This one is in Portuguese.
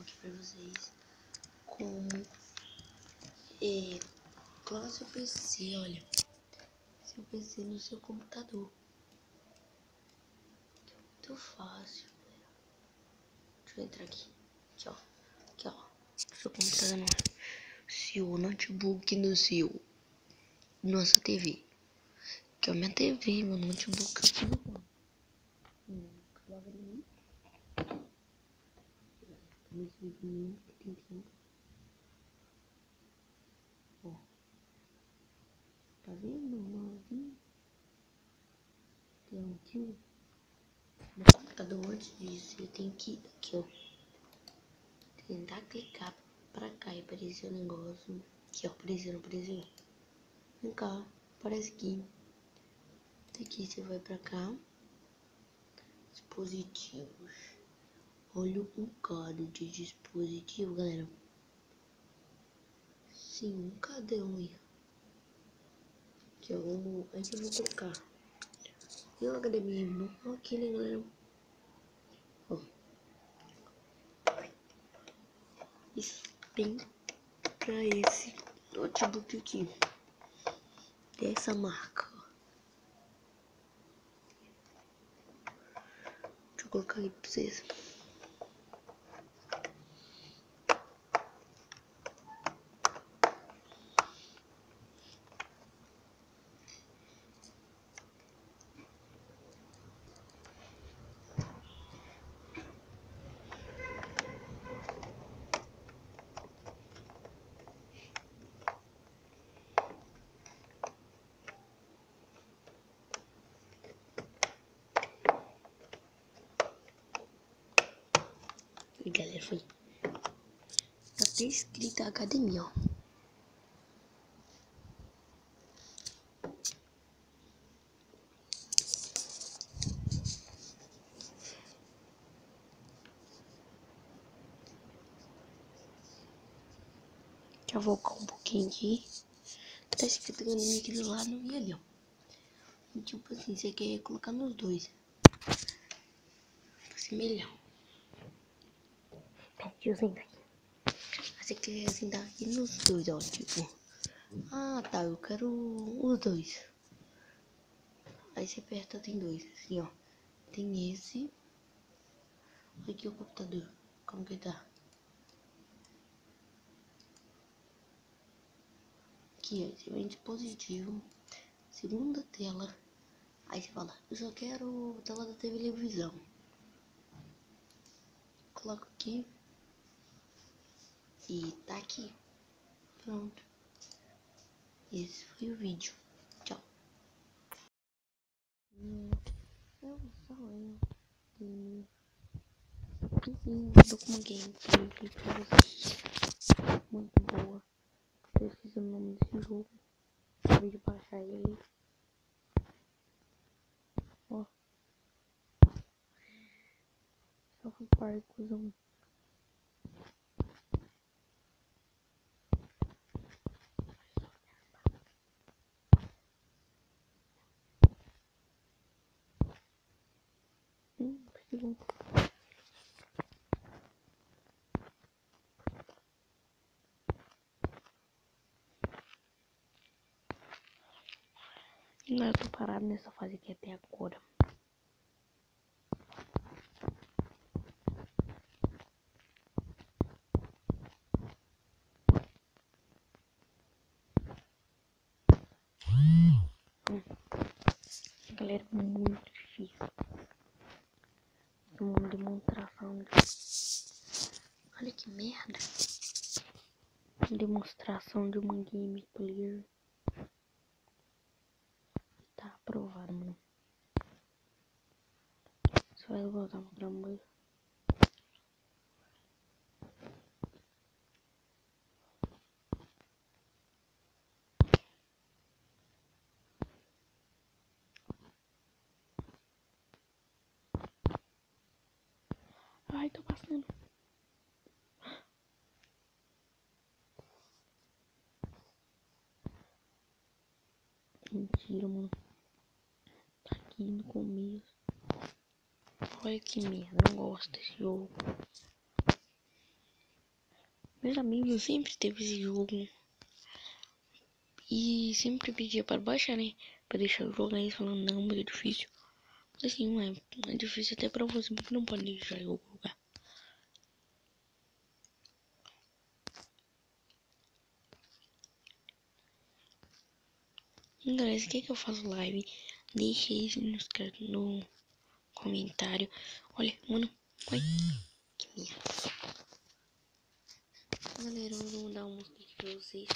aqui pra vocês como colar seu PC, olha, seu PC no seu computador. Muito fácil. Deixa eu entrar aqui. Aqui, ó. Seu computador não. Seu notebook no seu. Nossa TV. Que é a minha TV, meu notebook aqui no coloca em mim. Nesse vídeo que tem tempo. Ó. Tá vendo? Novinho. Tem um tio. No computador, antes disso, eu tenho que aqui, ó. Tentar clicar pra cá e aparecer o negócio. Aqui, ó. Apareceu. Vem cá. Aparece aqui. Daqui você vai pra cá. Dispositivos. Olha o código de dispositivo, galera. Sim, cadê um aí? Aqui, ó. Aí eu vou colocar. E o HDMI não aqui, né, galera? Ó. Isso tem pra esse notebook aqui. Dessa marca. Deixa eu colocar aí pra vocês. E galera, foi. Tá até escrito academia, ó. Deixa eu voltar um pouquinho aqui. Tá escrito academia aqui do lado e ali, ó. E, tipo assim, você quer colocar nos dois. Pra ser melhor. Deixa eu sentar aqui. Você quer sentar aqui nos dois, ó. Tipo, ah, tá, eu quero os dois. Aí você aperta, tem dois, assim, ó. Tem esse. Aqui o computador. Como que tá? Aqui, ó. Você vem dispositivo. Segunda tela. Aí você fala, eu só quero tela da televisão. Coloco aqui. E tá aqui. Pronto. Esse foi o vídeo. Tchau. Eu só eu. Sim, tô com uma gameplay pra vocês. Muito boa. Eu esqueci o nome desse jogo. Acabei de baixar ele. Ó. Só foi parcozão. Preciso. Não, eu tô parado nessa fase aqui até agora. Galera, muito difícil. Uma demonstração de... Olha que merda. Uma demonstração de uma gameplay. Tá aprovado, mano. Só vai voltar pra trabalho. Ai, tô passando. Mentira, mano. Tá aqui no começo. Olha que merda. Não gosto desse jogo. Meus amigos sempre teve esse jogo. E sempre pedia para baixar, né? Pra deixar eu jogar isso falando, não, muito difícil. Mas assim, é difícil até pra você, porque não pode deixar eu jogar. Galera, se quer que eu faça live, deixe isso no comentário. Olha, mano, oi. Que minha. Galera, eu vou dar um mosquito pra vocês.